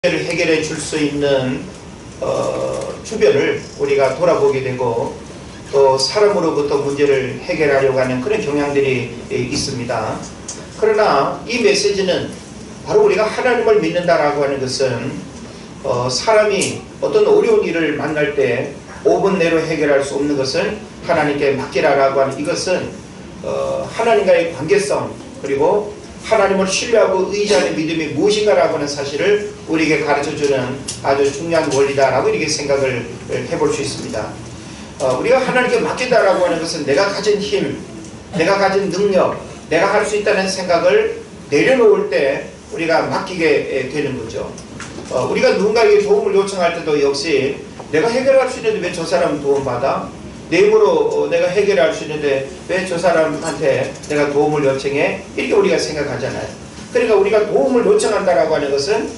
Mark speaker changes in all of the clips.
Speaker 1: 문제를 해결해 줄 수 있는 주변을 우리가 돌아보게 되고 또 사람으로부터 문제를 해결하려고 하는 그런 경향들이 있습니다. 그러나 이 메시지는 바로 우리가 하나님을 믿는다라고 하는 것은 사람이 어떤 어려운 일을 만날 때 5분 내로 해결할 수 없는 것을 하나님께 맡기라라고 하는 이것은 하나님과의 관계성 그리고 하나님을 신뢰하고 의지하는 믿음이 무엇인가라고 하는 사실을 우리에게 가르쳐주는 아주 중요한 원리다라고 이렇게 생각을 해볼 수 있습니다. 우리가 하나님께 맡긴다라고 하는 것은 내가 가진 힘, 내가 가진 능력, 내가 할 수 있다는 생각을 내려놓을 때 우리가 맡기게 되는 거죠. 우리가 누군가에게 도움을 요청할 때도 역시 내가 해결할 수 있는데 왜 저 사람은 도움받아? 내 힘으로 내가 해결할 수 있는데 왜 저 사람한테 내가 도움을 요청해? 이렇게 우리가 생각하잖아요. 그러니까 우리가 도움을 요청한다라고 하는 것은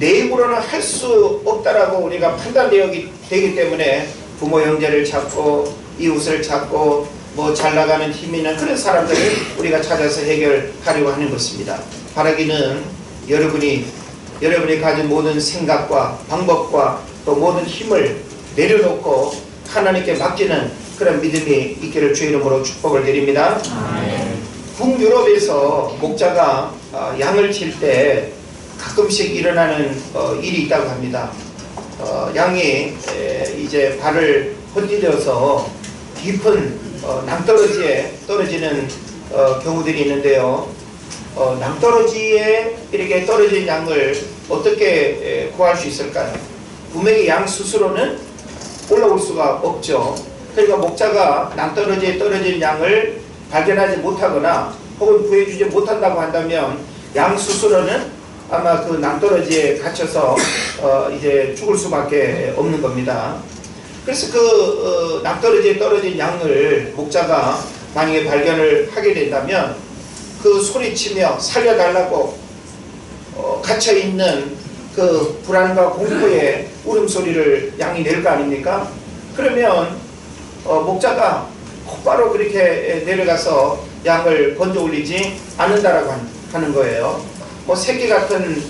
Speaker 1: 내 힘으로는 할 수 없다라고 우리가 판단되기 때문에 부모 형제를 찾고 이웃을 찾고 뭐 잘 나가는 힘 있는 그런 사람들을 우리가 찾아서 해결하려고 하는 것입니다. 바라기는 여러분이 가진 모든 생각과 방법과 또 모든 힘을 내려놓고 하나님께 맡기는 그런 믿음이 있기를 주의 이름으로 축복을 드립니다. 북유럽에서 목자가 양을 칠 때 가끔씩 일어나는 일이 있다고 합니다. 양이 이제 발을 헛디뎌서 깊은 낭떠러지에 떨어지는 경우들이 있는데요. 낭떠러지에 이렇게 떨어진 양을 어떻게 구할 수 있을까요? 분명히 양 스스로는 올라올 수가 없죠. 그러니까 목자가 낭떠러지에 떨어진 양을 발견하지 못하거나 혹은 구해주지 못한다고 한다면 양 스스로는 아마 그 낭떠러지에 갇혀서 이제 죽을 수밖에 없는 겁니다. 그래서 그 낭떠러지에 떨어진 양을 목자가 만약에 발견을 하게 된다면 그 소리치며 살려달라고 갇혀있는 그 불안과 공포의 울음소리를 양이 낼 거 아닙니까? 그러면 목자가 곧바로 그렇게 내려가서 양을 건져 올리지 않는다라고 하는 거예요. 뭐 새끼 같은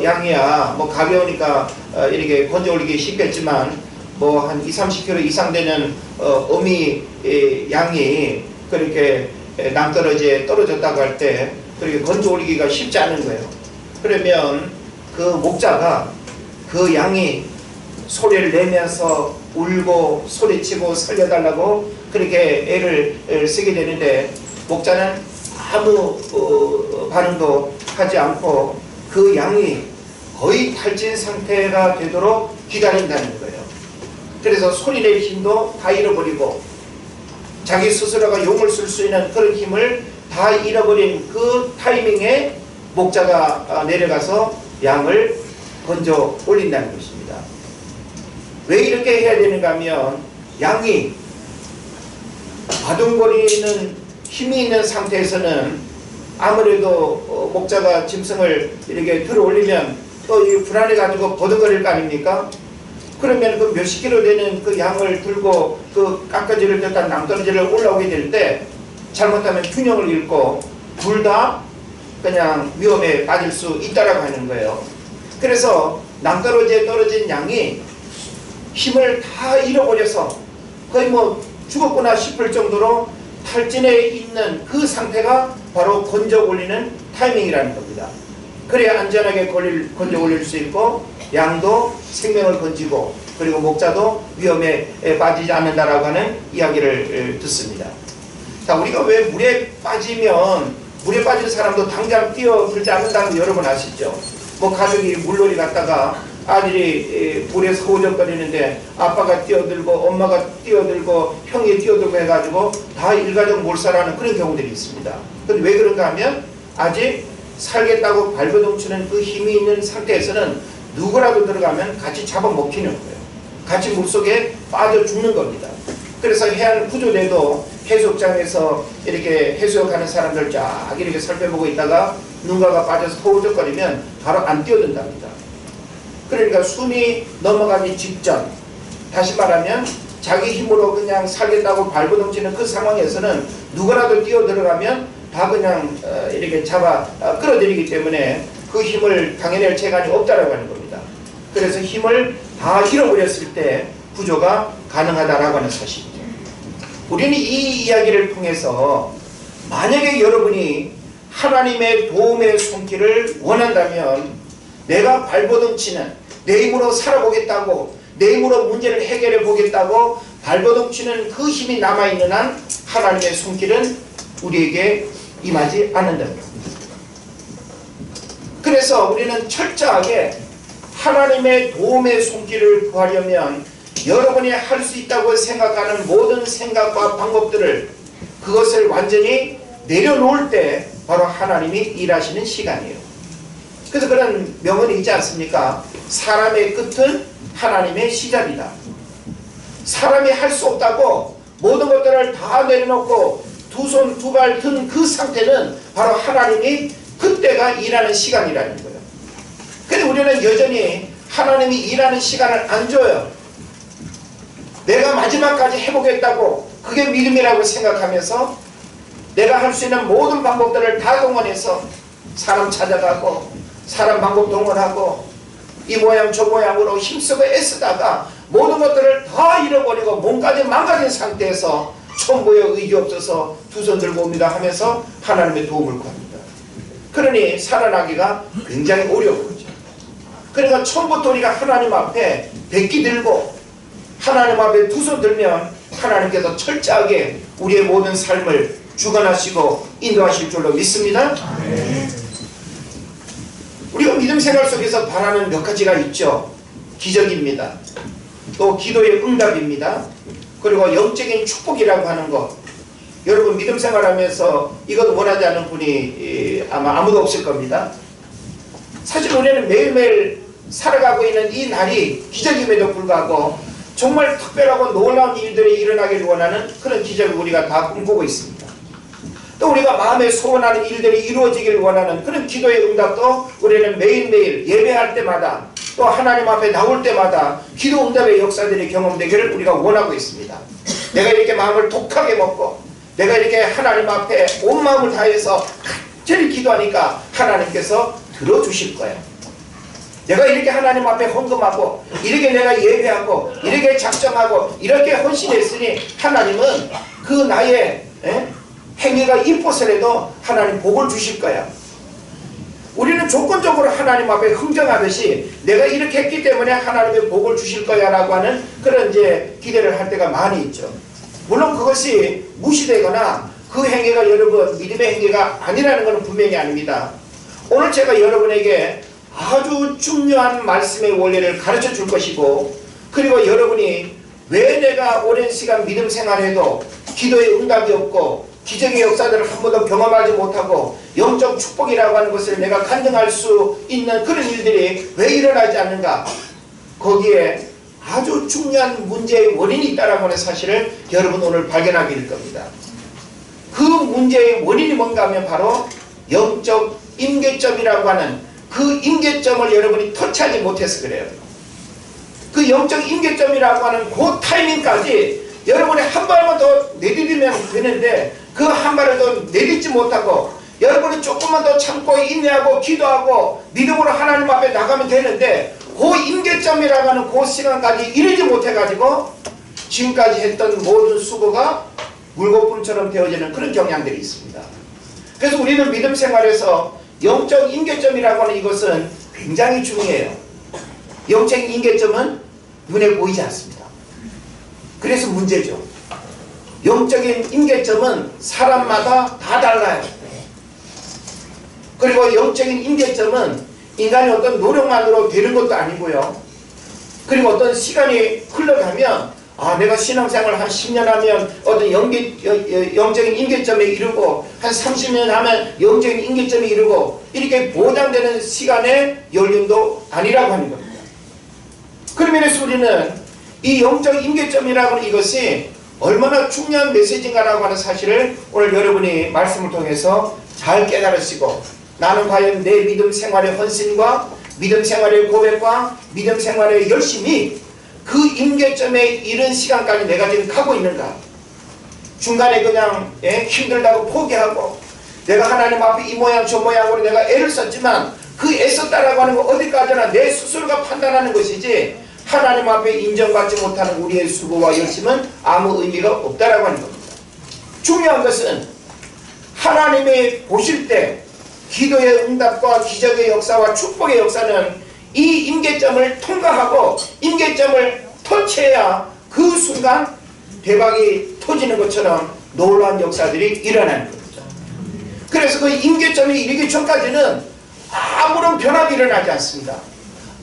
Speaker 1: 양이야 뭐 가벼우니까 이렇게 건져 올리기 쉽겠지만 뭐 한 20-30kg 이상 되는 어미 양이 그렇게 낭떠러지에 떨어졌다고 할 때 그렇게 건져 올리기가 쉽지 않은 거예요. 그러면 그 목자가 그 양이 소리를 내면서 울고 소리치고 살려달라고 그렇게 애를 쓰게 되는데 목자는 아무 반응도 하지 않고 그 양이 거의 탈진 상태가 되도록 기다린다는 거예요. 그래서 소리낼 힘도 다 잃어버리고 자기 스스로가 용을 쓸 수 있는 그런 힘을 다 잃어버린 그 타이밍에 목자가 내려가서 양을 건져 올린다는 것입니다. 왜 이렇게 해야 되는가 하면 양이 바둥거리는 힘이 있는 상태에서는 아무래도 목자가 짐승을 이렇게 들어 올리면 또 불안해가지고 버둥거릴 거 아닙니까? 그러면 그 몇십 킬로 되는 그 양을 들고 그 깎아지를 듯한 낭떠러지를 올라오게 될 때 잘못하면 균형을 잃고 둘 다 그냥 위험에 빠질 수 있다라고 하는 거예요. 그래서 낭떠러지에 떨어진 양이 힘을 다 잃어버려서 거의 뭐 죽었구나 싶을 정도로 탈진해 있는 그 상태가 바로 건져 올리는 타이밍이라는 겁니다. 그래야 안전하게 건져 올릴 수 있고 양도 생명을 건지고 그리고 목자도 위험에 빠지지 않는다라고 하는 이야기를 듣습니다. 자, 우리가 왜 물에 빠진 사람도 당장 뛰어들지 않는다는 거 여러분 아시죠? 뭐 가족이 물놀이 갔다가 아들이 물에서 허우적거리는데 아빠가 뛰어들고 엄마가 뛰어들고 형이 뛰어들고 해가지고 다 일가족 몰살하는 그런 경우들이 있습니다. 근데 왜 그런가 하면 아직 살겠다고 발버둥치는 그 힘이 있는 상태에서는 누구라도 들어가면 같이 잡아먹히는 거예요. 같이 물속에 빠져 죽는 겁니다. 그래서 해안 구조대도 해수욕장에서 이렇게 해수욕하는 사람들 쫙 이렇게 살펴보고 있다가 누군가가 빠져서 허우적거리면 바로 안 뛰어든답니다. 그러니까 숨이 넘어가기 직전, 다시 말하면 자기 힘으로 그냥 살겠다고 발버둥치는 그 상황에서는 누구라도 뛰어들어가면 다 그냥 이렇게 잡아 끌어들이기 때문에 그 힘을 당해낼 재간이 없다라고 하는 겁니다. 그래서 힘을 다 잃어버렸을 때 구조가 가능하다라고 하는 사실이죠. 우리는 이 이야기를 통해서 만약에 여러분이 하나님의 도움의 손길을 원한다면 내가 발버둥 치는, 내 힘으로 살아보겠다고, 내 힘으로 문제를 해결해 보겠다고 발버둥 치는 그 힘이 남아있는 한 하나님의 손길은 우리에게 임하지 않는답니다. 그래서 우리는 철저하게 하나님의 도움의 손길을 구하려면 여러분이 할 수 있다고 생각하는 모든 생각과 방법들을, 그것을 완전히 내려놓을 때 바로 하나님이 일하시는 시간이에요. 그래서 그런 명언이 있지 않습니까? 사람의 끝은 하나님의 시작이다. 사람이 할 수 없다고 모든 것들을 다 내려놓고 두 손 두 발 든 그 상태는 바로 하나님이 그때가 일하는 시간이라는 거예요. 근데 우리는 여전히 하나님이 일하는 시간을 안 줘요. 내가 마지막까지 해보겠다고, 그게 믿음이라고 생각하면서 내가 할 수 있는 모든 방법들을 다 동원해서 사람 찾아가고 사람 방법 동원하고 이 모양 저 모양으로 힘쓰고 애쓰다가 모든 것들을 다 잃어버리고 몸까지 망가진 상태에서 천부의 의지 없어서 두 손 들고 옵니다 하면서 하나님의 도움을 구합니다. 그러니 살아나기가 굉장히 어려운 거죠. 그러니까 처음부터 우리가 하나님 앞에 백기 들고 하나님 앞에 두 손 들면 하나님께서 철저하게 우리의 모든 삶을 주관하시고 인도하실 줄로 믿습니다. 우리가 믿음 생활 속에서 바라는 몇 가지가 있죠. 기적입니다. 또 기도의 응답입니다. 그리고 영적인 축복이라고 하는 것. 여러분 믿음 생활하면서 이것 원하지 않는 분이 아마 아무도 없을 겁니다. 사실 우리는 매일매일 살아가고 있는 이 날이 기적임에도 불구하고 정말 특별하고 놀라운 일들이 일어나기를 원하는 그런 기적을 우리가 다 꿈꾸고 있습니다. 또 우리가 마음에 소원하는 일들이 이루어지기를 원하는 그런 기도의 응답도 우리는 매일매일 예배할 때마다 또 하나님 앞에 나올 때마다 기도 응답의 역사들이 경험되기를 우리가 원하고 있습니다. 내가 이렇게 마음을 독하게 먹고 내가 이렇게 하나님 앞에 온 마음을 다해서 간절히 기도하니까 하나님께서 들어주실 거예요. 내가 이렇게 하나님 앞에 헌금하고 이렇게 내가 예배하고 이렇게 작정하고 이렇게 헌신했으니 하나님은 그 나의 행위가 이포서라도 하나님 복을 주실 거야. 우리는 조건적으로 하나님 앞에 흥정하듯이 내가 이렇게 했기 때문에 하나님의 복을 주실 거야 라고 하는 그런 이제 기대를 할 때가 많이 있죠. 물론 그것이 무시되거나 그 행위가 여러분 믿음의 행위가 아니라는 것은 분명히 아닙니다. 오늘 제가 여러분에게 아주 중요한 말씀의 원리를 가르쳐 줄 것이고, 그리고 여러분이 왜 내가 오랜 시간 믿음 생활해도 기도의 응답이 없고 기적의 역사들을 한 번도 경험하지 못하고 영적 축복이라고 하는 것을 내가 간증할 수 있는 그런 일들이 왜 일어나지 않는가, 거기에 아주 중요한 문제의 원인이 있다라고 하는 사실을 여러분 오늘 발견하게 될 겁니다. 그 문제의 원인이 뭔가 하면 바로 영적 임계점이라고 하는 그 임계점을 여러분이 터치하지 못해서 그래요. 그 영적 임계점이라고 하는 그 타이밍까지 여러분이 한 발만 더 내디디면 되는데 그 한 발을 더 내딛지 못하고 여러분이 조금만 더 참고 인내하고 기도하고 믿음으로 하나님 앞에 나가면 되는데 그 임계점이라고 하는 그 시간까지 이르지 못해가지고 지금까지 했던 모든 수고가 물거품처럼 되어지는 그런 경향들이 있습니다. 그래서 우리는 믿음 생활에서 영적 임계점이라고 하는 이것은 굉장히 중요해요. 영적 임계점은 눈에 보이지 않습니다. 그래서 문제죠. 영적인 임계점은 사람마다 다 달라요. 그리고 영적인 임계점은 인간의 어떤 노력만으로 되는 것도 아니고요. 그리고 어떤 시간이 흘러가면 내가 신앙생활 한 10년 하면 어떤 영적인 임계점에 이르고 한 30년 하면 영적인 임계점에 이르고 이렇게 보장되는 시간의 연륜도 아니라고 하는 겁니다. 그러면서 우리는 이 영적 임계점이라고 하는 이것이 얼마나 중요한 메시지인가라고 하는 사실을 오늘 여러분이 말씀을 통해서 잘 깨달으시고, 나는 과연 내 믿음 생활의 헌신과 믿음 생활의 고백과 믿음 생활의 열심이 그 임계점에 이른 시간까지 내가 지금 가고 있는가? 중간에 그냥 힘들다고 포기하고 내가 하나님 앞에 이 모양 저 모양으로 내가 애를 썼지만 그 애썼다라고 하는 거 어디까지나 내 스스로가 판단하는 것이지 하나님 앞에 인정받지 못하는 우리의 수고와 열심은 아무 의미가 없다라고 하는 겁니다. 중요한 것은 하나님이 보실 때 기도의 응답과 기적의 역사와 축복의 역사는 이 임계점을 통과하고 임계점을 터치해야 그 순간 대박이 터지는 것처럼 놀라운 역사들이 일어나는 겁니다. 그래서 그 임계점이 이르기 전까지는 아무런 변화도 일어나지 않습니다.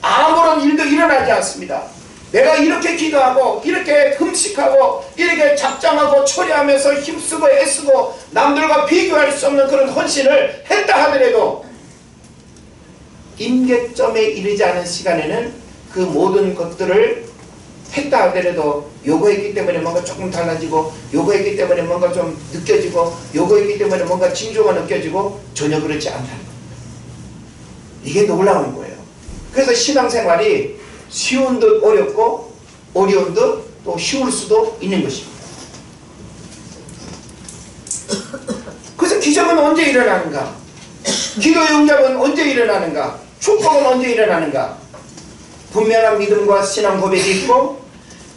Speaker 1: 아무런 일도 일어나지 않습니다. 내가 이렇게 기도하고 이렇게 흠식하고 이렇게 작정하고 처리하면서 힘쓰고 애쓰고 남들과 비교할 수 없는 그런 헌신을 했다 하더라도 임계점에 이르지 않은 시간에는 그 모든 것들을 했다 하더라도 요거했기 때문에 뭔가 조금 달라지고 요거했기 때문에 뭔가 좀 느껴지고 요거했기 때문에 뭔가 징조가 느껴지고 전혀 그렇지 않다는 겁니다. 이게 놀라운 거예요. 그래서 신앙생활이 쉬운 듯 어렵고 어려운 듯 또 쉬울 수도 있는 것입니다. 그래서 기적은 언제 일어나는가? 기도의 응답은 언제 일어나는가? 축복은 언제 일어나는가? 분명한 믿음과 신앙 고백이 있고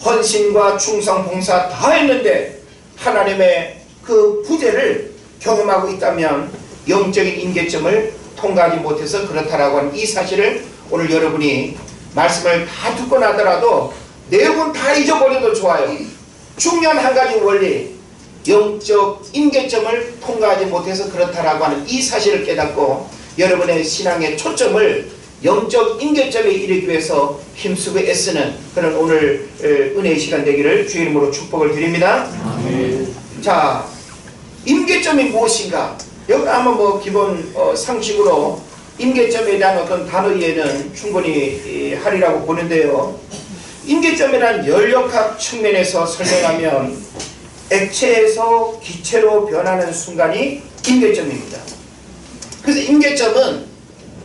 Speaker 1: 헌신과 충성 봉사 다 했는데 하나님의 그 부재를 경험하고 있다면 영적인 임계점을 통과하지 못해서 그렇다라고 하는 이 사실을 오늘 여러분이 말씀을 다 듣고 나더라도 내용은 다 잊어버려도 좋아요. 중요한 한 가지 원리, 영적 임계점을 통과하지 못해서 그렇다라고 하는 이 사실을 깨닫고 여러분의 신앙의 초점을 영적 임계점에 이르기 위해서 힘쓰고 애쓰는 그런 오늘 은혜의 시간 되기를 주의 이름으로 축복을 드립니다. 아멘. 자, 임계점이 무엇인가? 여기 한번 뭐 기본 상식으로 임계점에 대한 어떤 단어 이해는 충분히 하리라고 보는데요. 임계점이란 연력학 측면에서 설명하면 액체에서 기체로 변하는 순간이 임계점입니다. 그래서 임계점은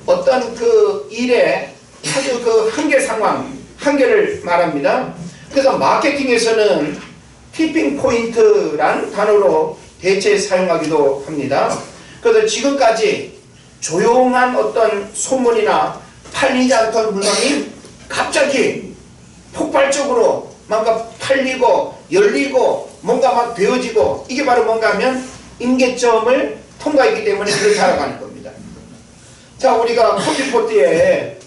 Speaker 1: 어떤 그 일의 아주 그 한계 상황, 한계를 말합니다. 그래서 마케팅에서는 티핑 포인트란 단어로 대체 사용하기도 합니다. 그래서 지금까지 조용한 어떤 소문이나 팔리지 않던 물건이 갑자기 폭발적으로 뭔가 팔리고 열리고 뭔가 막 되어지고 이게 바로 뭔가 하면 임계점을 통과했기 때문에 그렇다고 하는 겁니다. 자, 우리가 커피포트에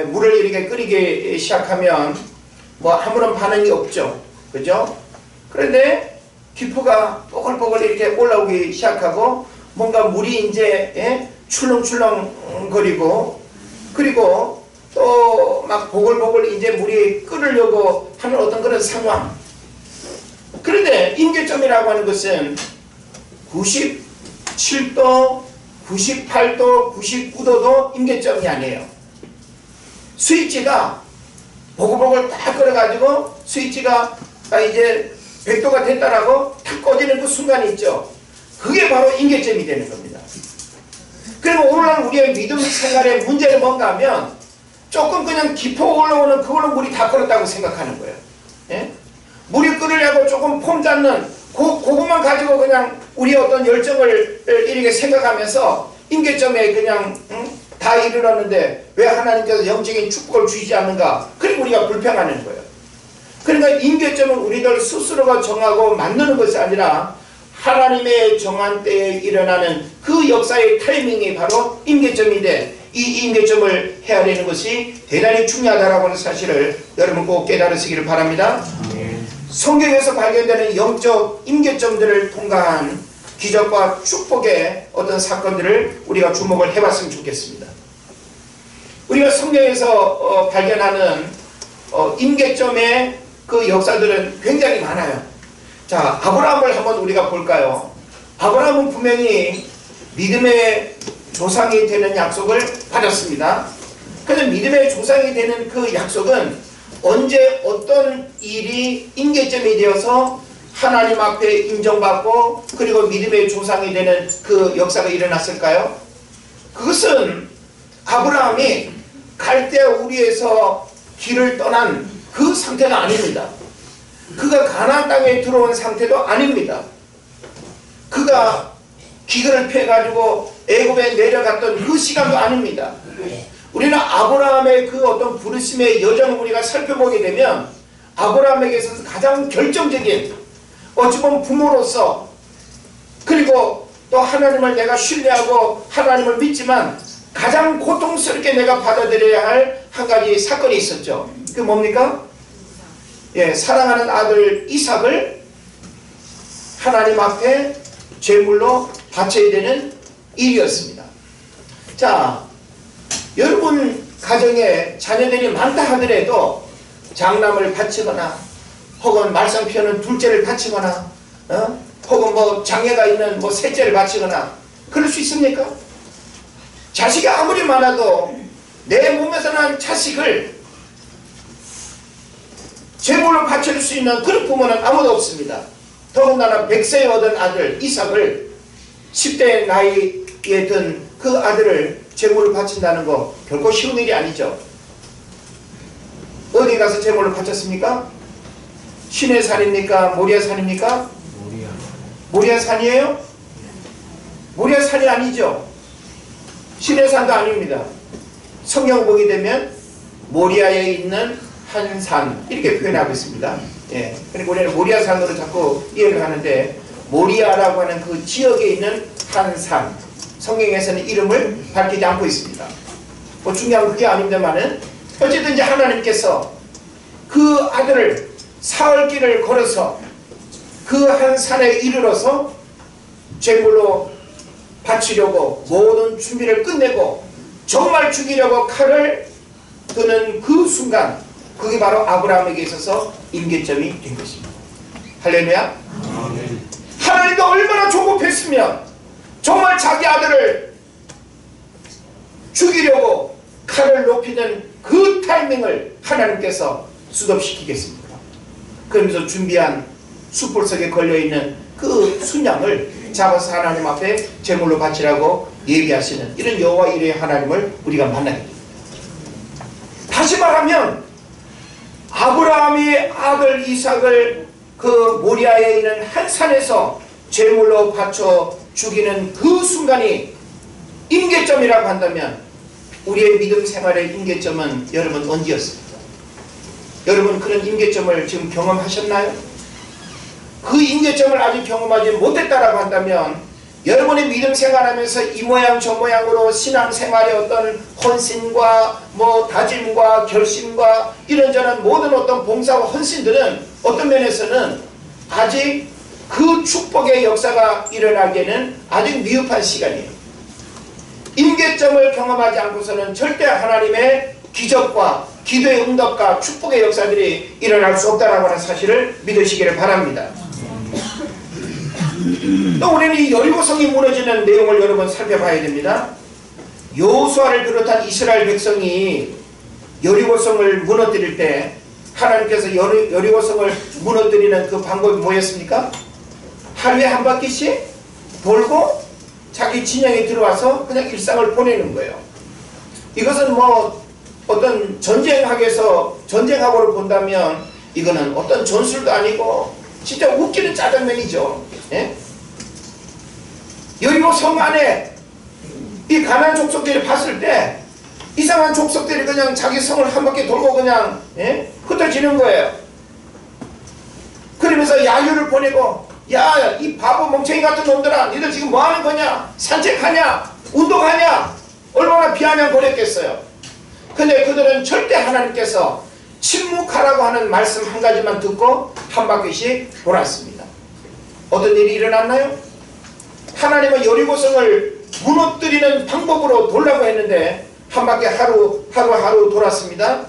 Speaker 1: 물을 이렇게 끓이기 시작하면 뭐 아무런 반응이 없죠. 그죠? 그런데 기포가 뽀글뽀글 이렇게 올라오기 시작하고 뭔가 물이 이제 출렁출렁 거리고 그리고 또 막 보글보글 이제 물이 끓으려고 하는 어떤 그런 상황. 그런데 임계점이라고 하는 것은 97도, 98도, 99도도 임계점이 아니에요. 스위치가 보글보글 딱 끓어가지고 스위치가 이제 100도가 됐다라고 탁 꺼지는 그 순간이 있죠. 그게 바로 임계점이 되는 겁니다. 그리고 오늘날 우리의 믿음 생활의 문제는 뭔가 하면 조금 그냥 기포 올라오는 그걸로 물이 다 끓었다고 생각하는 거예요. 예? 물이 끓으려고 조금 폼 잡는 그것만 가지고 그냥 우리의 어떤 열정을 이렇게 생각하면서 임계점에 그냥 다 이르렀는데 왜 하나님께서 영적인 축복을 주시지 않는가? 그리고 우리가 불평하는 거예요. 그러니까 임계점은 우리들 스스로가 정하고 만드는 것이 아니라 하나님의 정한 때에 일어나는 그 역사의 타이밍이 바로 임계점인데 이 임계점을 헤아리는 것이 대단히 중요하다라고 하는 사실을 여러분 꼭 깨달으시기를 바랍니다. 성경에서 발견되는 영적 임계점들을 통과한 기적과 축복의 어떤 사건들을 우리가 주목을 해봤으면 좋겠습니다. 우리가 성경에서 발견하는 임계점의 그 역사들은 굉장히 많아요. 자, 아브라함을 한번 우리가 볼까요? 아브라함은 분명히 믿음의 조상이 되는 약속을 받았습니다. 그래서 믿음의 조상이 되는 그 약속은 언제 어떤 일이 임계점이 되어서 하나님 앞에 인정받고 그리고 믿음의 조상이 되는 그 역사가 일어났을까요? 그것은 아브라함이 갈대아 우리에서 길을 떠난 그 상태가 아닙니다. 그가 가나안 땅에 들어온 상태도 아닙니다. 그가 기근을 피해가지고 애굽에 내려갔던 그 시간도 아닙니다. 우리는 아브라함의 그 어떤 부르심의 여정을 우리가 살펴보게 되면 아브라함에게 있어서 가장 결정적인, 어찌 보면 부모로서, 그리고 또 하나님을 내가 신뢰하고 하나님을 믿지만 가장 고통스럽게 내가 받아들여야 할 한 가지 사건이 있었죠. 그게 뭡니까? 예, 사랑하는 아들 이삭을 하나님 앞에 제물로 바쳐야 되는 일이었습니다. 자, 여러분 가정에 자녀들이 많다 하더라도 장남을 바치거나 혹은 말썽 피우는 둘째를 바치거나 혹은 뭐 장애가 있는 뭐 셋째를 바치거나 그럴 수 있습니까? 자식이 아무리 많아도 내 몸에서 난 자식을 제물로 바칠 수 있는 그런 부모는 아무도 없습니다. 더군다나 100세에 얻은 아들 이삭을 10대 나이에 든 그 아들을 제물로 바친다는 거 결코 쉬운 일이 아니죠. 어디 가서 제물로 바쳤습니까? 시내산입니까? 모리아산입니까? 모리아산이에요? 모리아산이 아니죠. 시내산도 아닙니다. 성경 보게 되면 모리아에 있는 한 산 이렇게 표현하고 있습니다. 예. 그리고 우리는 모리아산으로 자꾸 이해를 하는데 모리아라고 하는 그 지역에 있는 한 산, 성경에서는 이름을 밝히지 않고 있습니다. 뭐 중요한 건 그게 아닙니다만은 어쨌든 이제 하나님께서 그 아들을 사흘길을 걸어서 그 한 산에 이르러서 제물로 바치려고 모든 준비를 끝내고 정말 죽이려고 칼을 드는 그 순간, 그게 바로 아브라함에게 있어서 임계점이 된 것입니다. 할렐루야. 하나님도 얼마나 조급했으면 정말 자기 아들을 죽이려고 칼을 높이는 그 타이밍을 하나님께서 수습시키겠습니까? 그러면서 준비한 숯불 속에 걸려있는 그 순양을 잡아서 하나님 앞에 제물로 바치라고 예비하시는 이런 여호와 이레의 하나님을 우리가 만나게 됩니다. 다시 말하면 아브라함이 아들 이삭을 그 모리아에 있는 한 산에서 제물로 바쳐 죽이는 그 순간이 임계점이라고 한다면 우리의 믿음 생활의 임계점은 여러분 언제였습니까? 여러분 그런 임계점을 지금 경험하셨나요? 그 임계점을 아직 경험하지 못했다라고 한다면 여러분의 믿음 생활하면서 이 모양 저 모양으로 신앙생활의 어떤 헌신과 뭐 다짐과 결심과 이런저런 모든 어떤 봉사와 헌신들은 어떤 면에서는 아직 그 축복의 역사가 일어나기에는 아직 미흡한 시간이에요. 임계점을 경험하지 않고서는 절대 하나님의 기적과 기도의 응답과 축복의 역사들이 일어날 수 없다라고 하는 사실을 믿으시기를 바랍니다. 또 우리는 이 여리고성이 무너지는 내용을 여러분 살펴봐야 됩니다. 여호수아를 비롯한 이스라엘 백성이 여리고성을 무너뜨릴 때 하나님께서 여리고성을 무너뜨리는 그 방법이 뭐였습니까? 하루에 한 바퀴씩 돌고 자기 진영에 들어와서 그냥 일상을 보내는 거예요. 이것은 뭐 어떤 전쟁학으로 본다면 이거는 어떤 전술도 아니고 진짜 웃기는 짜장면이죠. 예? 여리고 성 안에 이 가나안 족속들이 봤을 때 이상한 족속들이 그냥 자기 성을 한 바퀴 돌고 그냥 흩어지는 거예요. 그러면서 야유를 보내고, 야, 이 바보 멍청이 같은 놈들아, 니들 지금 뭐 하는 거냐? 산책하냐? 운동하냐? 얼마나 비아냥 거렸겠어요. 근데 그들은 절대 하나님께서 침묵하라고 하는 말씀 한 가지만 듣고 한 바퀴씩 돌았습니다. 어떤 일이 일어났나요? 하나님은 여리고성을 무너뜨리는 방법으로 돌라고 했는데 한 바퀴 하루 돌았습니다.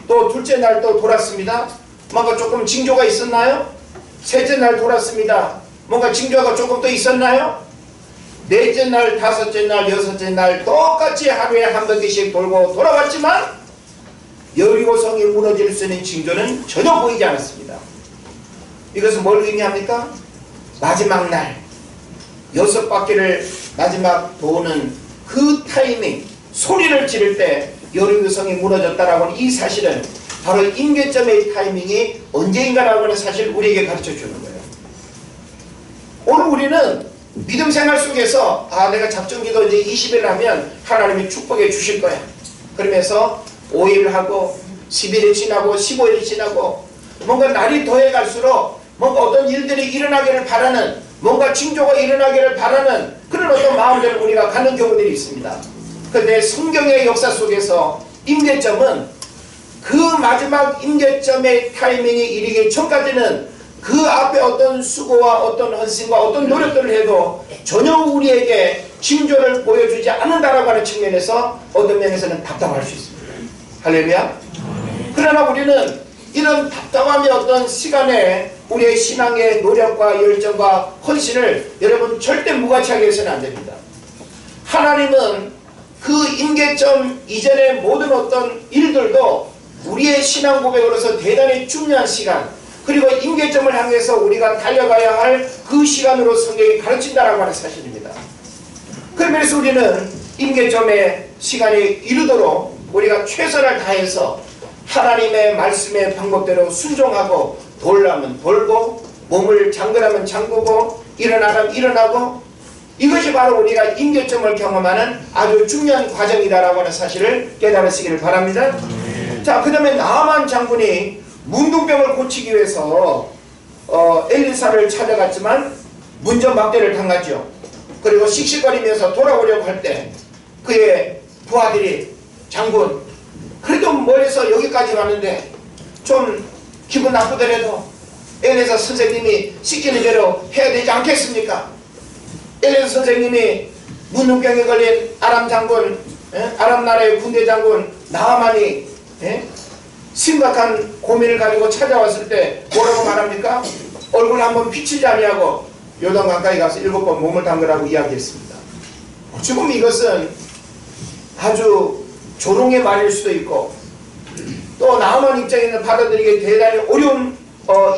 Speaker 1: 또 둘째 날 또 돌았습니다. 뭔가 조금 징조가 있었나요? 셋째 날 돌았습니다. 뭔가 징조가 조금 더 있었나요? 넷째 날, 다섯째 날, 여섯째 날 똑같이 하루에 한 바퀴씩 돌고 돌아왔지만 여리고성이 무너질 수 있는 징조는 전혀 보이지 않았습니다. 이것은 뭘 의미합니까? 마지막 날 6바퀴를 마지막 도는 그 타이밍, 소리를 지를 때 여리고성이 무너졌다라고 하는 이 사실은 바로 임계점의 타이밍이 언제인가라고 하는 사실을 우리에게 가르쳐 주는 거예요. 오늘 우리는 믿음 생활 속에서 내가 작정기도 이제 20일 하면 하나님이 축복해 주실 거야. 그러면서 5일 하고 10일이 지나고 15일이 지나고 뭔가 날이 더해 갈수록 뭔가 어떤 일들이 일어나기를 바라는, 뭔가 징조가 일어나기를 바라는 그런 어떤 마음들을 우리가 갖는 경우들이 있습니다. 그런데 성경의 역사 속에서 임계점은 그 마지막 임계점의 타이밍이 이르기 전까지는 그 앞에 어떤 수고와 어떤 헌신과 어떤 노력들을 해도 전혀 우리에게 징조를 보여주지 않는다라고 하는 측면에서 어떤 면에서는 답답할 수 있습니다. 할렐루야. 그러나 우리는 이런 답답함의 어떤 시간에 우리의 신앙의 노력과 열정과 헌신을 여러분 절대 무가치하게 해서는 안 됩니다. 하나님은 그 임계점 이전의 모든 어떤 일들도 우리의 신앙 고백으로서 대단히 중요한 시간, 그리고 임계점을 향해서 우리가 달려가야 할 그 시간으로 성경이 가르친다라고 하는 사실입니다. 그러면서 우리는 임계점의 시간이 이르도록 우리가 최선을 다해서 하나님의 말씀의 방법대로 순종하고 돌라면 돌고 몸을 잠그라면 잠그고 일어나라면 일어나고, 이것이 바로 우리가 임계점을 경험하는 아주 중요한 과정이다라고 하는 사실을 깨달으시기를 바랍니다. 자, 그 다음에 나아만 장군이 문둥병을 고치기 위해서 엘리사를 찾아갔지만 문전박대를 당하죠. 그리고 씩씩거리면서 돌아오려고 할 때 그의 부하들이 장군, 그래도 멀리서 여기까지 왔는데 좀 기분 나쁘더라도 엘리사 선생님이 시키는 대로 해야 되지 않겠습니까? 엘리사 선생님이 문둥병에 걸린 아람 장군, 아람 나라의 군대 장군 나아만이 심각한 고민을 가지고 찾아왔을 때 뭐라고 말합니까? 얼굴 한번 비치지 아니하고 요단 가까이 가서 7번 몸을 담그라고 이야기했습니다. 지금 이것은 아주 조롱의 말일 수도 있고 또 나아만 입장에는 받아들이기 대단히 어려운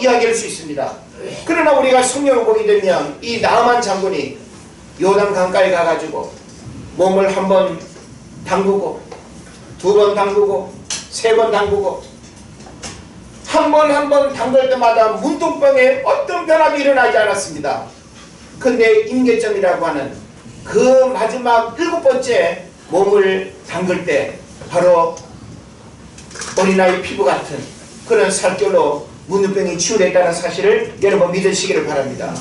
Speaker 1: 이야기일 수 있습니다. 그러나 우리가 성경을 보게 되면 이 나아만 장군이 요단 강가에 가가지고 몸을 한 번 담그고 2번 담그고 3번 담그고 한 번 담글 때마다 문둥병에 어떤 변화도 일어나지 않았습니다. 근데 임계점이라고 하는 그 마지막 7번째 몸을 담글 때 바로 어린아이 피부 같은 그런 살결로 문둥병이 치유됐다는 사실을 여러분 믿으시기를 바랍니다.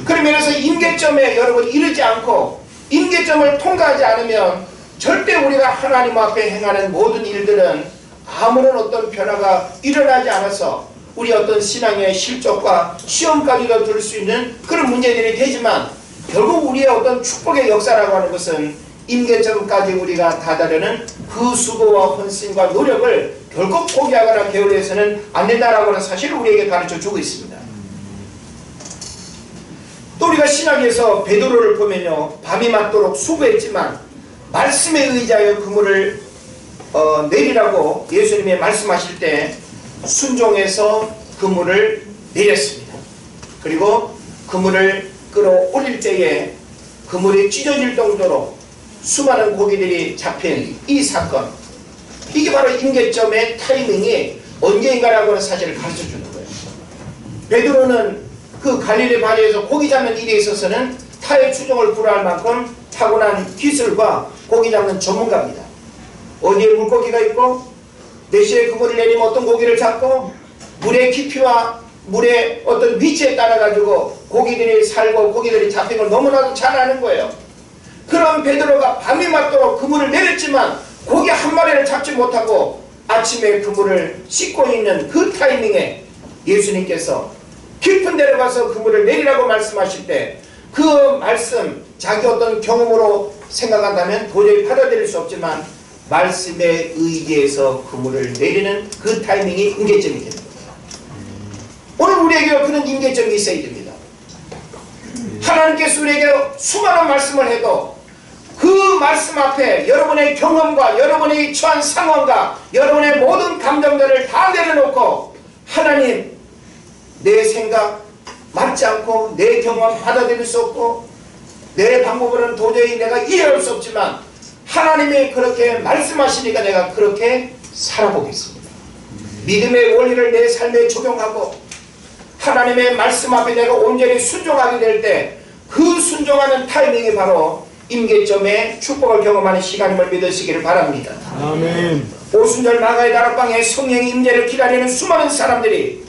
Speaker 1: 그러면서 임계점에 여러분 이르지 않고 임계점을 통과하지 않으면 절대 우리가 하나님 앞에 행하는 모든 일들은 아무런 어떤 변화가 일어나지 않아서 우리 어떤 신앙의 실족과 시험까지도 들 수 있는 그런 문제들이 되지만, 결국 우리의 어떤 축복의 역사라고 하는 것은 임계점까지 우리가 다다르는 그 수고와 헌신과 노력을 결국 포기하거나 게을리해서는 안 된다라고 하는 사실을 우리에게 가르쳐주고 있습니다. 또 우리가 신학에서 베드로를 보면요, 밤이 맞도록 수고했지만 말씀에 의지하여 그물을 내리라고 예수님이 말씀하실 때 순종해서 그물을 내렸습니다. 그리고 그물을 끌어올릴 때에 그물이 찢어질 정도로 수많은 고기들이 잡힌 이 사건, 이게 바로 임계점의 타이밍이 언제인가라고 하는 사실을 가르쳐주는 거예요. 베드로는 그 갈릴리 바다에서 고기 잡는 일에 있어서는 타의 추종을 불허할 만큼 타고난 기술과 고기 잡는 전문가입니다. 어디에 물고기가 있고 몇 시에 그물을 내리면 어떤 고기를 잡고 물의 깊이와 물의 어떤 위치에 따라 가지고 고기들이 살고 고기들이 잡힌 걸 너무나도 잘 아는 거예요. 그런 베드로가 밤이 맞도록 그물을 내렸지만 고기 한 마리를 잡지 못하고 아침에 그물을 씻고 있는 그 타이밍에 예수님께서 깊은 데로 가서 그물을 내리라고 말씀하실 때 그 말씀, 자기 어떤 경험으로 생각한다면 도저히 받아들일 수 없지만 말씀에 의지해서 그물을 내리는 그 타이밍이 임계점이 됩니다. 오늘 우리에게 그런 임계점이 있어야 됩니다. 하나님께서 우리에게 수많은 말씀을 해도 그 말씀 앞에 여러분의 경험과 여러분의 처한 상황과 여러분의 모든 감정들을 다 내려놓고 하나님, 내 생각 맞지 않고 내 경험 받아들일 수 없고 내 방법으로는 도저히 내가 이해할 수 없지만 하나님이 그렇게 말씀하시니까 내가 그렇게 살아보겠습니다. 믿음의 원리를 내 삶에 적용하고 하나님의 말씀 앞에 내가 온전히 순종하게 될 때 그 순종하는 타이밍이 바로 임계점의 축복을 경험하는 시간임을 믿으시기를 바랍니다.
Speaker 2: 아멘.
Speaker 1: 오순절 마가의 다락방에 성령의 임재를 기다리는 수많은 사람들이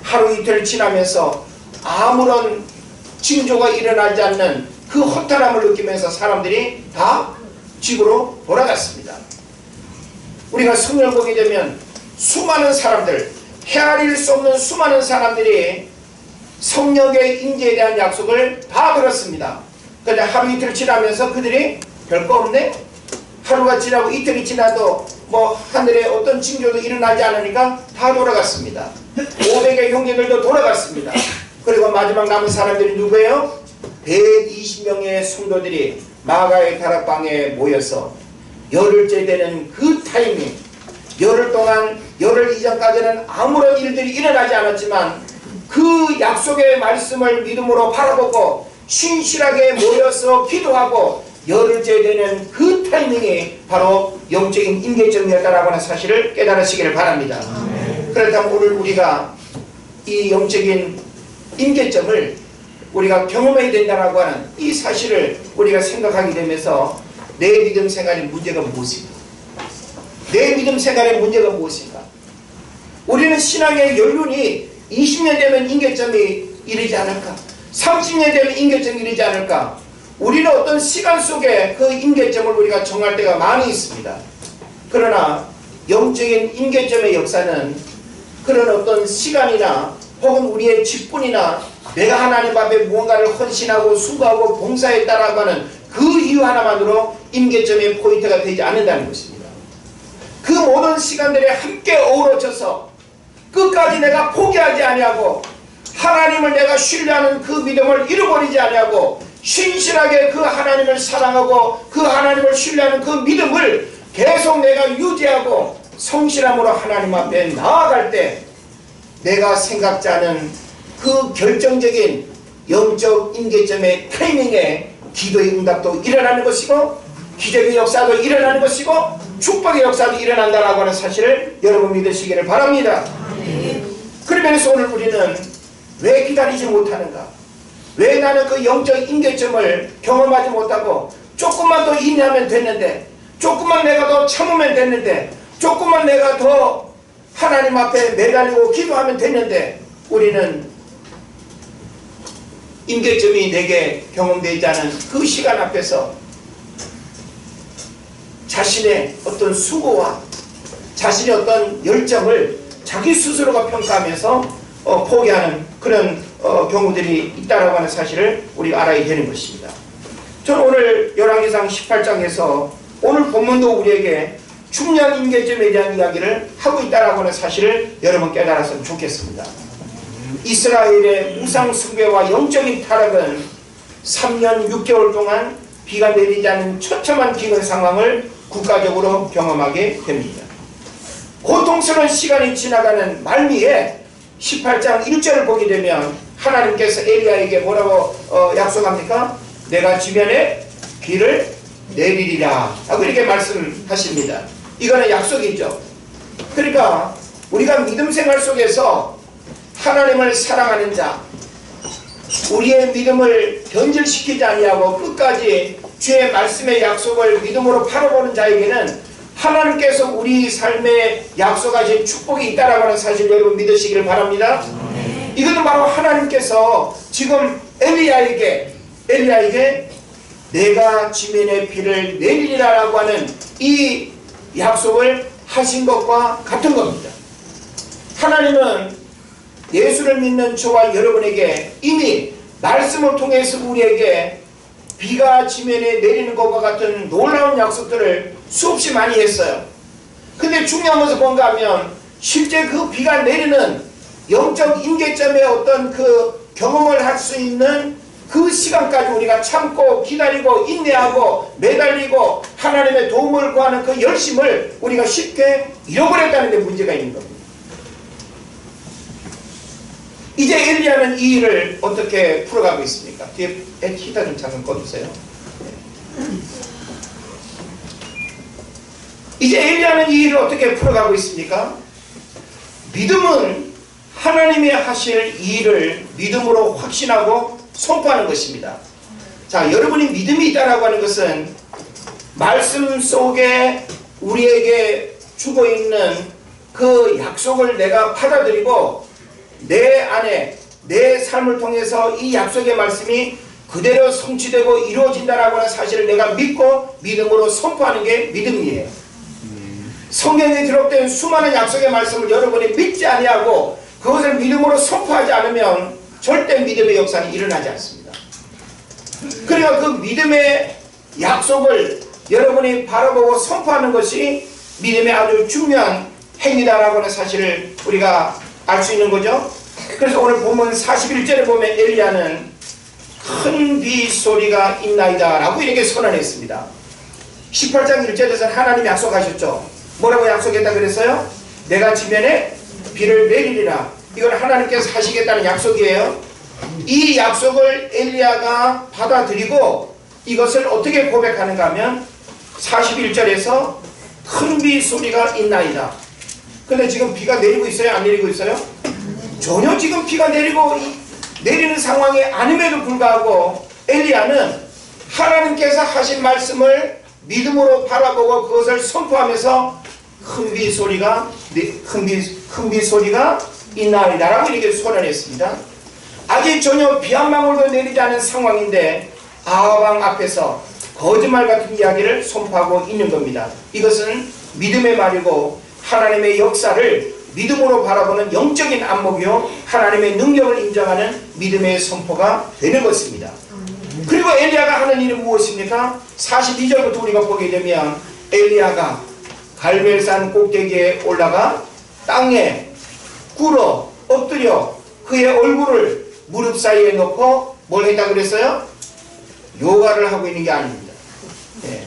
Speaker 1: 하루 이틀 지나면서 아무런 징조가 일어나지 않는 그 허탈함을 느끼면서 사람들이 다 집으로 돌아갔습니다. 우리가 성령을 보게 되면 수많은 사람들, 헤아릴 수 없는 수많은 사람들이 성령의 임재에 대한 약속을 다 들었습니다. 그런데 하루 이틀 지나면서 그들이 별거 없네? 하루가 지나고 이틀이 지나도 뭐 하늘에 어떤 징조도 일어나지 않으니까 다 돌아갔습니다. 500의 형제들도 돌아갔습니다. 그리고 마지막 남은 사람들이 누구예요? 120명의 성도들이 마가의 다락방에 모여서 열흘째 되는 그 타이밍, 열흘 동안, 열흘 이전까지는 아무런 일들이 일어나지 않았지만 그 약속의 말씀을 믿음으로 바라보고 신실하게 모여서 기도하고 열흘째 되는 그 타이밍이 바로 영적인 임계점이었다라고 하는 사실을 깨달으시기를 바랍니다. 그렇다면 오늘 우리가 이 영적인 임계점을 우리가 경험해야 된다라고 하는 이 사실을 우리가 생각하게 되면서 내 믿음 생활의 문제가 무엇인가? 내 믿음 생활의 문제가 무엇인가? 우리는 신앙의 연륜이 20년 되면 임계점이 이르지 않을까? 30년 되면 임계점이 이르지 않을까? 우리는 어떤 시간 속에 그 임계점을 우리가 정할 때가 많이 있습니다. 그러나 영적인 임계점의 역사는 그런 어떤 시간이나 혹은 우리의 직분이나 내가 하나님 앞에 무언가를 헌신하고 수고하고 봉사했다라고 하는 그 이유 하나만으로 임계점의 포인트가 되지 않는다는 것입니다. 그 모든 시간들에 함께 어우러져서 끝까지 내가 포기하지 아니하고 하나님을 내가 신뢰하는 그 믿음을 잃어버리지 아니하고 신실하게 그 하나님을 사랑하고 그 하나님을 신뢰하는 그 믿음을 계속 내가 유지하고 성실함으로 하나님 앞에 나아갈 때 내가 생각지 않은 그 결정적인 영적 임계점의 타이밍에 기도의 응답도 일어나는 것이고 기적의 역사도 일어나는 것이고 축복의 역사도 일어난다라고 하는 사실을 여러분 믿으시기를 바랍니다. 그러면서 오늘 우리는 왜 기다리지 못하는가? 왜 나는 그 영적 임계점을 경험하지 못하고 조금만 더 인내하면 됐는데, 조금만 내가 더 참으면 됐는데, 조금만 내가 더 하나님 앞에 매달리고 기도하면 됐는데 우리는 임계점이 내게 경험되지 않은 그 시간 앞에서 자신의 어떤 수고와 자신의 어떤 열정을 자기 스스로가 평가하면서 포기하는 그런 경우들이 있다라고 하는 사실을 우리가 알아야 되는 것입니다. 저는 오늘 열왕기상 18장에서 오늘 본문도 우리에게 중요한 임계점에 대한 이야기를 하고 있다라고 하는 사실을 여러분 깨달았으면 좋겠습니다. 이스라엘의 우상 숭배와 영적인 타락은 3년 6개월 동안 비가 내리지 않는 처참한 기근 상황을 국가적으로 경험하게 됩니다. 고통스러운 시간이 지나가는 말미에 18장 1절을 보게 되면 하나님께서 엘리야에게 뭐라고 약속합니까? 내가 지면에 비를 내리리라 하고 이렇게 말씀하십니다. 이거는 약속이죠. 그러니까 우리가 믿음 생활 속에서 하나님을 사랑하는 자, 우리의 믿음을 변질시키지 아니하고 끝까지 주의 말씀의 약속을 믿음으로 바라보는 자에게는 하나님께서 우리 삶에 약속하신 축복이 있다라고 하는 사실 여러분 믿으시기를 바랍니다. 이것은 바로 하나님께서 지금 엘리야에게 내가 지면에 비를 내리리라고 하는 이 약속을 하신 것과 같은 겁니다. 하나님은 예수를 믿는 저와 여러분에게 이미 말씀을 통해서 우리에게 비가 지면에 내리는 것과 같은 놀라운 약속들을 수없이 많이 했어요. 근데 중요한 것은 뭔가 하면 실제 그 비가 내리는 영적 임계점의 어떤 그 경험을 할 수 있는 그 시간까지 우리가 참고 기다리고 인내하고 매달리고 하나님의 도움을 구하는 그 열심을 우리가 쉽게 잃어버렸다는 데 문제가 있는 겁니다. 이제 엘리야는 이 일을 어떻게 풀어가고 있습니까? 뒤에 히터 좀 잠깐 꺼주세요. 이제 엘리야는 이 일을 어떻게 풀어가고 있습니까? 믿음은 하나님이 하실 이 일을 믿음으로 확신하고 선포하는 것입니다. 자, 여러분이 믿음이 있다라고 하는 것은 말씀 속에 우리에게 주고 있는 그 약속을 내가 받아들이고 내 안에 내 삶을 통해서 이 약속의 말씀이 그대로 성취되고 이루어진다라고 하는 사실을 내가 믿고 믿음으로 선포하는 게 믿음이에요. 성경에 기록된 수많은 약속의 말씀을 여러분이 믿지 아니하고 그것을 믿음으로 선포하지 않으면 절대 믿음의 역사는 일어나지 않습니다. 그러니까 그 믿음의 약속을 여러분이 바라보고 선포하는 것이 믿음의 아주 중요한 행위다라고 하는 사실을 우리가 알 수 있는 거죠. 그래서 오늘 본문 41절에 보면 엘리야는 큰 비 소리가 있나이다 라고 이렇게 선언했습니다. 18장 1절에서는 하나님이 약속하셨죠. 뭐라고 약속했다 그랬어요? 내가 지면에 비를 내리리라. 이걸 하나님께서 하시겠다는 약속이에요. 이 약속을 엘리야가 받아들이고 이것을 어떻게 고백하는가 하면 41절에서 큰 비 소리가 있나이다. 근데 지금 비가 내리고 있어요? 안 내리고 있어요? 전혀 지금 비가 내리는 상황이 아님에도 불구하고 엘리야는 하나님께서 하신 말씀을 믿음으로 바라보고 그것을 선포하면서 큰 비 소리가 있나이다 라고 이렇게 선언했습니다. 아직 전혀 비 한 방울도 내리지 않은 상황인데 아합 왕 앞에서 거짓말 같은 이야기를 선포하고 있는 겁니다. 이것은 믿음의 말이고 하나님의 역사를 믿음으로 바라보는 영적인 안목이요 하나님의 능력을 인정하는 믿음의 선포가 되는 것입니다. 그리고 엘리야가 하는 일은 무엇입니까? 42절부터 우리가 보게 되면 엘리야가 갈멜산 꼭대기에 올라가 땅에 꿇어 엎드려 그의 얼굴을 무릎 사이에 놓고 뭘 했다 그랬어요? 요가를 하고 있는 게 아닙니다. 예.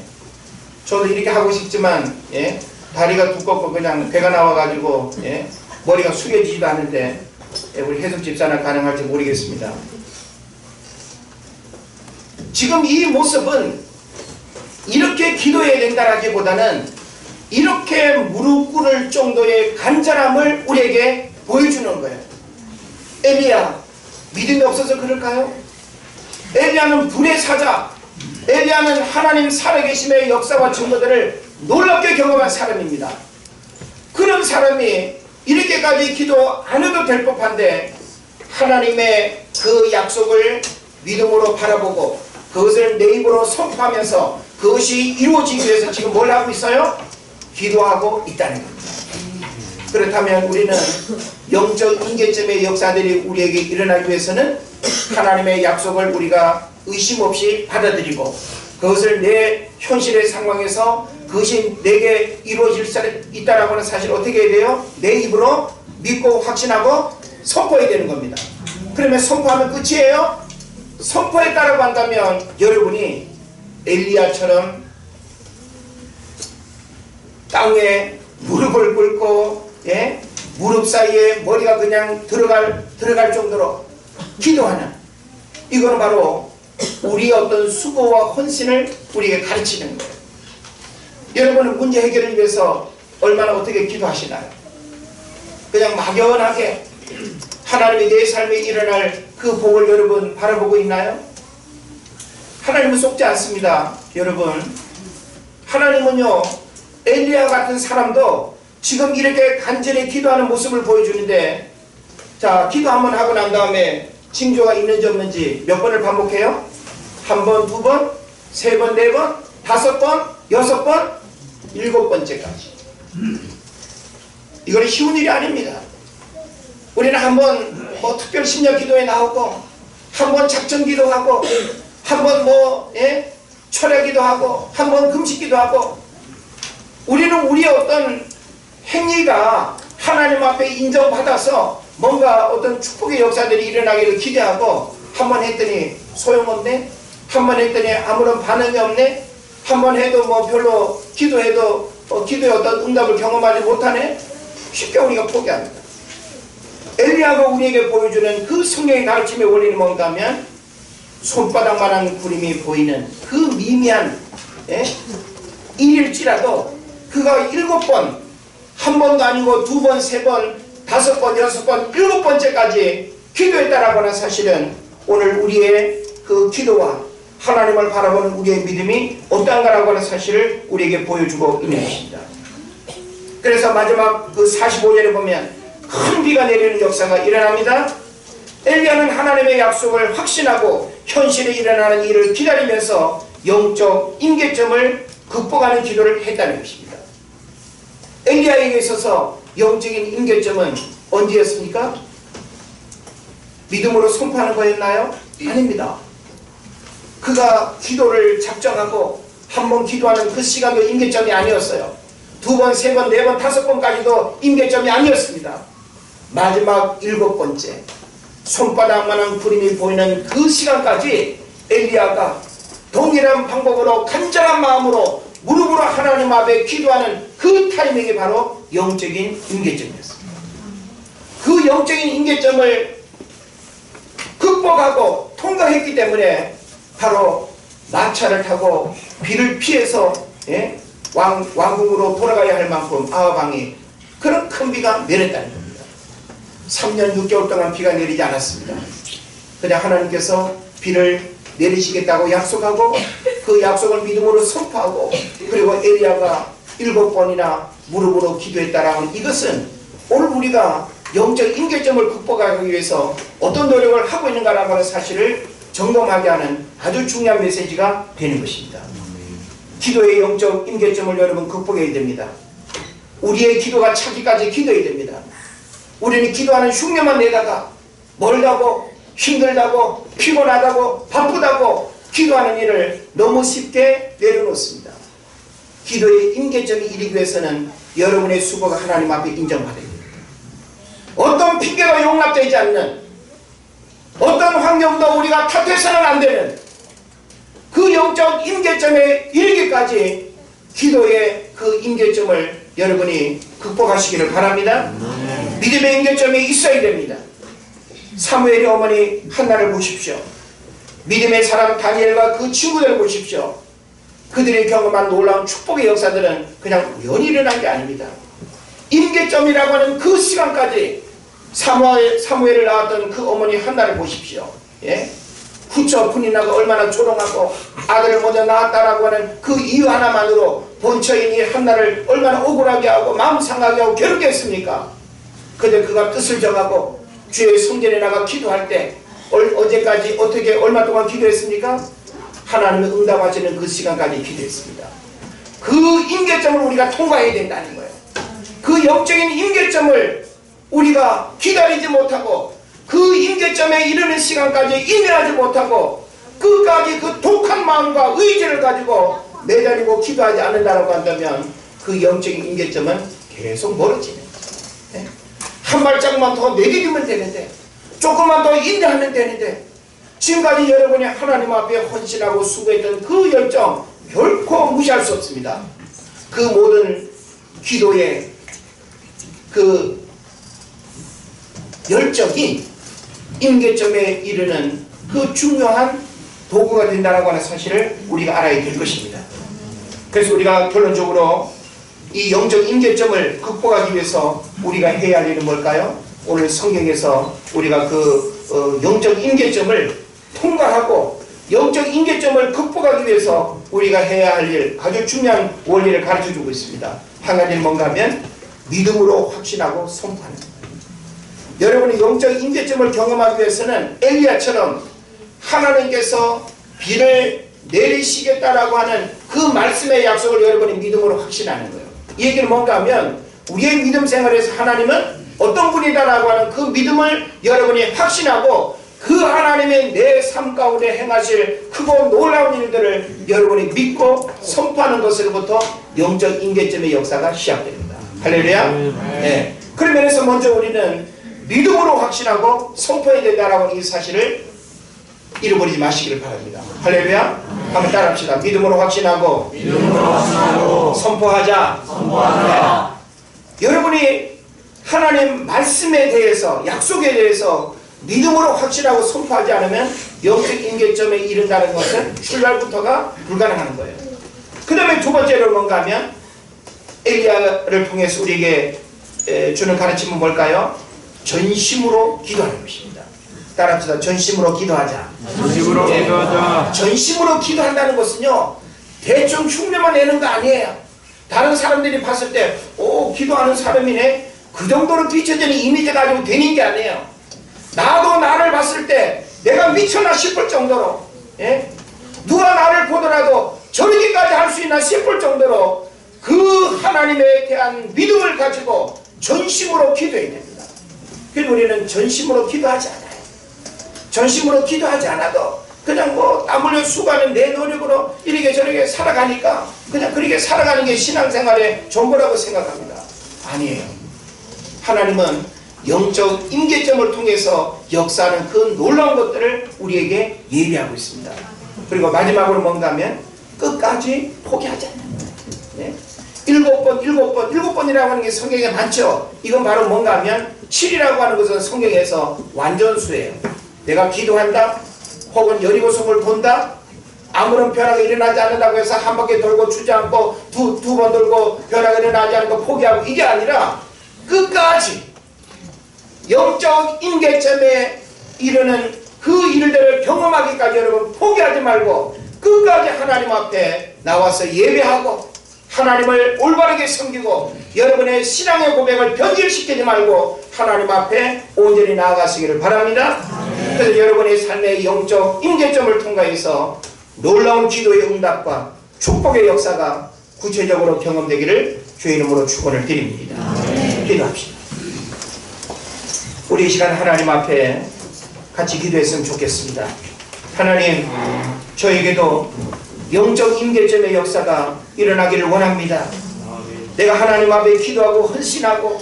Speaker 1: 저도 이렇게 하고 싶지만 예. 다리가 두껍고 그냥 배가 나와가지고 예. 머리가 숙여지지도 않는데 예. 우리 혜숙 집사는 가능할지 모르겠습니다. 지금 이 모습은 이렇게 기도해야 된다라기보다는 이렇게 무릎 꿇을 정도의 간절함을 우리에게 보여주는 거예요. 엘리야 믿음이 없어서 그럴까요? 엘리야는 불의 사자, 엘리야는 하나님 살아계심의 역사와 증거들을 놀랍게 경험한 사람입니다. 그런 사람이 이렇게까지 기도 안 해도 될 법한데 하나님의 그 약속을 믿음으로 바라보고 그것을 내 입으로 선포하면서 그것이 이루어지기 위해서 지금 뭘 하고 있어요? 기도하고 있다는 겁니다. 그렇다면 우리는 영적 인계점의 역사들이 우리에게 일어나기 위해서는 하나님의 약속을 우리가 의심 없이 받아들이고 그것을 내 현실의 상황에서 그것이 내게 이루어질 수 있다라고 하는 사실을 어떻게 해야 돼요? 내 입으로 믿고 확신하고 선포해야 되는 겁니다. 그러면 선포하면 끝이에요? 선포했다라고 한다면 여러분이 엘리야처럼 땅에 무릎을 꿇고 예? 무릎 사이에 머리가 그냥 들어갈 정도로 기도하는 이거는 바로 우리의 어떤 수고와 헌신을 우리에게 가르치는 거예요. 여러분은 문제 해결을 위해서 얼마나 어떻게 기도하시나요? 그냥 막연하게 하나님이 내 삶에 일어날 그 복을 여러분 바라보고 있나요? 하나님은 속지 않습니다. 여러분 하나님은요 엘리야 같은 사람도 지금 이렇게 간절히 기도하는 모습을 보여주는데 자 기도 한번 하고 난 다음에 징조가 있는지 없는지 몇 번을 반복해요? 한 번, 두 번, 세 번, 네 번, 다섯 번, 여섯 번, 일곱 번째까지. 이거는 쉬운 일이 아닙니다. 우리는 한번 뭐 특별 심야 기도에 나오고 한번 작전 기도하고 한번 뭐 예? 철야 기도하고 한번 금식 기도하고 우리는 우리의 어떤 행위가 하나님 앞에 인정받아서 뭔가 어떤 축복의 역사들이 일어나기를 기대하고 한번 했더니 소용없네? 한번 했더니 아무런 반응이 없네? 한번 해도 뭐 별로 기도해도 기도의 어떤 응답을 경험하지 못하네? 쉽게 우리가 포기합니다. 엘리야가 우리에게 보여주는 그 성경의 가르침의 원리는 뭔가 하면 손바닥만한 구름이 보이는 그 미미한 일일지라도 그가 7번 한 번도 아니고 2번, 3번, 5번, 6번, 7번째까지 기도했다라고 하는 사실은 오늘 우리의 그 기도와 하나님을 바라보는 우리의 믿음이 어떠한가라고 하는 사실을 우리에게 보여주고 있는 것입니다. 그래서 마지막 그 45절에 보면 큰 비가 내리는 역사가 일어납니다. 엘리야는 하나님의 약속을 확신하고 현실에 일어나는 일을 기다리면서 영적 임계점을 극복하는 기도를 했다는 것입니다. 엘리야에게 있어서 영적인 임계점은 언제였습니까? 믿음으로 선포하는 거였나요? 아닙니다. 그가 기도를 작정하고 한 번 기도하는 그 시간도 임계점이 아니었어요. 두 번, 세 번, 네 번, 다섯 번까지도 임계점이 아니었습니다. 마지막 7번째 손바닥만한 구름이 보이는 그 시간까지 엘리야가 동일한 방법으로 간절한 마음으로 무릎으로 하나님 앞에 기도하는 그 타이밍이 바로 영적인 임계점이었습니다. 그 영적인 임계점을 극복하고 통과했기 때문에 바로 마차를 타고 비를 피해서 왕궁으로 돌아가야 할 만큼 아합 왕이 그런 큰 비가 내렸다는 겁니다. 3년 6개월 동안 비가 내리지 않았습니다. 그냥 하나님께서 비를 내리시겠다고 약속하고 그 약속을 믿음으로 선포하고 그리고 엘리야가 7번이나 무릎으로 기도했다라는 이것은 오늘 우리가 영적 임계점을 극복하기 위해서 어떤 노력을 하고 있는가라는 하는 사실을 점검하게 하는 아주 중요한 메시지가 되는 것입니다. 기도의 영적 임계점을 여러분 극복해야 됩니다. 우리의 기도가 차기까지 기도해야 됩니다. 우리는 기도하는 흉내만 내다가 멀다고 힘들다고 피곤하다고 바쁘다고 기도하는 일을 너무 쉽게 내려놓습니다. 기도의 임계점이 이르기 위해서는 여러분의 수고가 하나님 앞에 인정받아야 됩니다. 어떤 핑계가 용납되지 않는 어떤 환경도 우리가 탓해서는 안 되는 그 영적 임계점에 이르기까지 기도의 그 임계점을 여러분이 극복하시기를 바랍니다. 믿음의 임계점이 있어야 됩니다. 사무엘의 어머니 한나를 보십시오. 믿음의 사람 다니엘과 그 친구들을 보십시오. 그들이 경험한 놀라운 축복의 역사들은 그냥 우연히 일어난 게 아닙니다. 임계점이라고 하는 그 시간까지 사무엘을 낳았던 그 어머니 한나를 보십시오. 후처 분이나가 얼마나 조롱하고 아들을 먼저 낳았다라고 하는 그 이유 하나만으로 본처인이 한나를 얼마나 억울하게 하고 마음 상하게 하고 괴롭게 했습니까? 그런데 그가 뜻을 정하고 주의 성전에 나가 기도할 때 어제까지 어떻게 얼마 동안 기도했습니까? 하나님의 응답하시는 그 시간까지 기도했습니다. 그 임계점을 우리가 통과해야 된다는 거예요. 그 영적인 임계점을 우리가 기다리지 못하고 그 임계점에 이르는 시간까지 인내하지 못하고 끝까지 그 독한 마음과 의지를 가지고 매달리고 기도하지 않는다고 한다면 그 영적인 임계점은 계속 멀어지는 거예요. 한 발짝만 더 내디디면 되는데 조금만 더 인내하면 되는데 지금까지 여러분이 하나님 앞에 헌신하고 수고했던 그 열정 결코 무시할 수 없습니다. 그 모든 기도의 그 열정이 임계점에 이르는 그 중요한 도구가 된다고 하는 사실을 우리가 알아야 될 것입니다. 그래서 우리가 결론적으로 이 영적 임계점을 극복하기 위해서 우리가 해야 할 일은 뭘까요? 오늘 성경에서 우리가 그 영적 임계점을 통과하고 영적 임계점을 극복하기 위해서 우리가 해야 할 일, 아주 중요한 원리를 가르쳐주고 있습니다. 한 가지는 뭔가 하면 믿음으로 확신하고 선포하는 거예요. 여러분이 영적 임계점을 경험하기 위해서는 엘리야처럼 하나님께서 비를 내리시겠다라고 하는 그 말씀의 약속을 여러분이 믿음으로 확신하는 거예요. 이 얘기는 뭔가 하면 우리의 믿음 생활에서 하나님은 어떤 분이다라고 하는 그 믿음을 여러분이 확신하고 그 하나님의 내 삶 가운데 행하실 크고 놀라운 일들을 여러분이 믿고 선포하는 것으로부터 영적 임계점의 역사가 시작됩니다. 할렐루야. 네. 그런 면에서 먼저 우리는 믿음으로 확신하고 선포해야 된다라고 하는 이 사실을 잃어버리지 마시기를 바랍니다. 할렐루야. 한번 따라합시다. 믿음으로 확신하고, 선포하자. 네. 여러분이 하나님 말씀에 대해서, 약속에 대해서 믿음으로 확신하고 선포하지 않으면 영적 임계점에 이른다는 것은 출발부터가 불가능한 거예요. 그 다음에 두 번째로 뭔가 하면 엘리야를 통해서 우리에게 주는 가르침은 뭘까요? 전심으로 기도하는 것입니다. 따라합시다. 전심으로 기도하자.
Speaker 2: 전심으로 기도하자.
Speaker 1: 전심으로 기도한다는 것은요, 대충 흉내만 내는 거 아니에요. 다른 사람들이 봤을 때, 오, 기도하는 사람이네, 그 정도로 비춰지는 이미지 가지고 되는 게 아니에요. 나도 나를 봤을 때 내가 미쳤나 싶을 정도로, 예? 누가 나를 보더라도 저렇게까지 할 수 있나 싶을 정도로 그 하나님에 대한 믿음을 가지고 전심으로 기도해야 됩니다. 그래서 우리는 전심으로 기도하지 않아요. 전심으로 기도하지 않아도 그냥 뭐 땀 흘려 수고하는 내 노력으로 이렇게 저렇게 살아가니까 그냥 그렇게 살아가는 게 신앙생활의 전부라고 생각합니다. 아니에요. 하나님은 영적 임계점을 통해서 역사하는 그 놀라운 것들을 우리에게 예비하고 있습니다. 그리고 마지막으로 뭔가 하면 끝까지 포기하지 않는 거예요. 네? 7번이라고 하는 게 성경에 많죠. 이건 바로 뭔가 하면 7이라고 하는 것은 성경에서 완전수예요. 내가 기도한다, 혹은 여리고성을 본다, 아무런 변화가 일어나지 않는다고 해서 한 바퀴 돌고 주저앉고 두 번 돌고 변화가 일어나지 않는 거 포기하고, 이게 아니라 끝까지 영적 임계점에 이르는 그 일들을 경험하기까지 여러분 포기하지 말고 끝까지 하나님 앞에 나와서 예배하고 하나님을 올바르게 섬기고 여러분의 신앙의 고백을 변질시키지 말고 하나님 앞에 온전히 나아가시기를 바랍니다. 그래서 여러분의 삶의 영적 임계점을 통과해서 놀라운 기도의 응답과 축복의 역사가 구체적으로 경험되기를 주의 이름으로 축원을 드립니다. 기도합시다. 우리 이 시간 하나님 앞에 같이 기도했으면 좋겠습니다. 하나님, 저에게도 영적 임계점의 역사가 일어나기를 원합니다. 내가 하나님 앞에 기도하고 헌신하고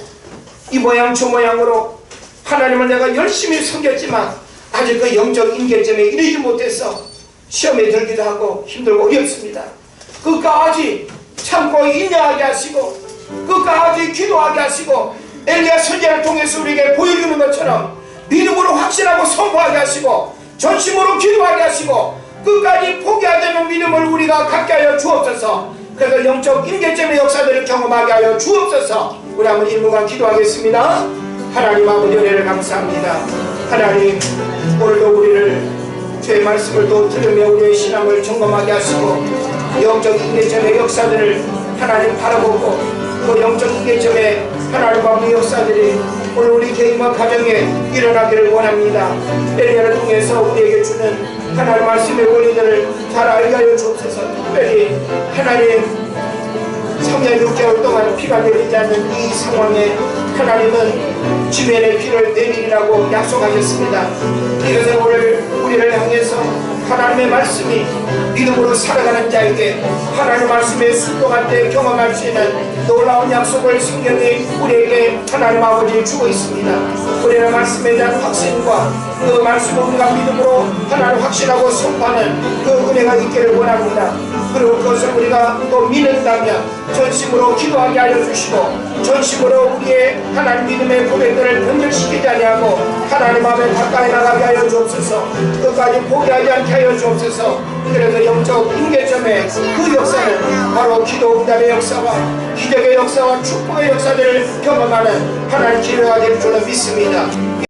Speaker 1: 이 모양 저 모양으로 하나님을 내가 열심히 섬겼지만 아직 그 영적 임계점에 이르지 못해서 시험에 들기도 하고 힘들고 어렵습니다. 끝까지 참고 인내하게 하시고 끝까지 기도하게 하시고 엘리야 선지자를 통해서 우리에게 보여주는 것처럼 믿음으로 확신하고 선포하게 하시고 전심으로 기도하게 하시고 끝까지 포기하지 않는 믿음을 우리가 갖게 하여 주옵소서. 그래서 영적 임계점의 역사들을 경험하게 하여 주옵소서. 우리 한번 1분간 기도하겠습니다. 하나님 아버지 은혜를 감사합니다. 하나님, 오늘도 우리를 주의 말씀을 또 들으며 우리의 신앙을 점검하게 하시고 영적 임계점의 역사들을 하나님 바라보고 그 영적 임계점의 하나님 아버지 역사들이 오늘 우리 개인과 가정에 일어나기를 원합니다. 엘리야를 통해서 우리에게 주는 하나님 말씀의 원리들을 잘 알게 하여 주옵소서. 특별히 하나님 3년 6개월 동안 비가 내리지 않는 이 상황에 하나님은 지면의 비를 내리라고 약속하셨습니다. 이것은 오늘 우리를 향해서 하나님의 말씀이 믿음으로 살아가는 자에게 하나님의 말씀의 순종할 때 경험할 수 있는 놀라운 약속을 성경이 우리에게 하나님 아버지 주고 있습니다. 우리는 말씀에 대한 확신과 그 말씀을 우리가 믿음으로 하나님 확신하고 선포하는 그 은혜가 있기를 원합니다. 그리고 그것을 우리가 또 믿는다면 전심으로 기도하게 하여 주시고 전심으로 우리의 하나님 믿음의 고백들을 변절시키지 아니하고 하나님 앞에 가까이 나가게 하여 주옵소서. 끝까지 포기하지 않게 하여 주옵소서. 그래서 영적 임계점의 그 역사는 바로 기도 응답의 역사와 기적의 역사와 축복의 역사들을 경험하는 하나님 기회가 될 줄로 믿습니다.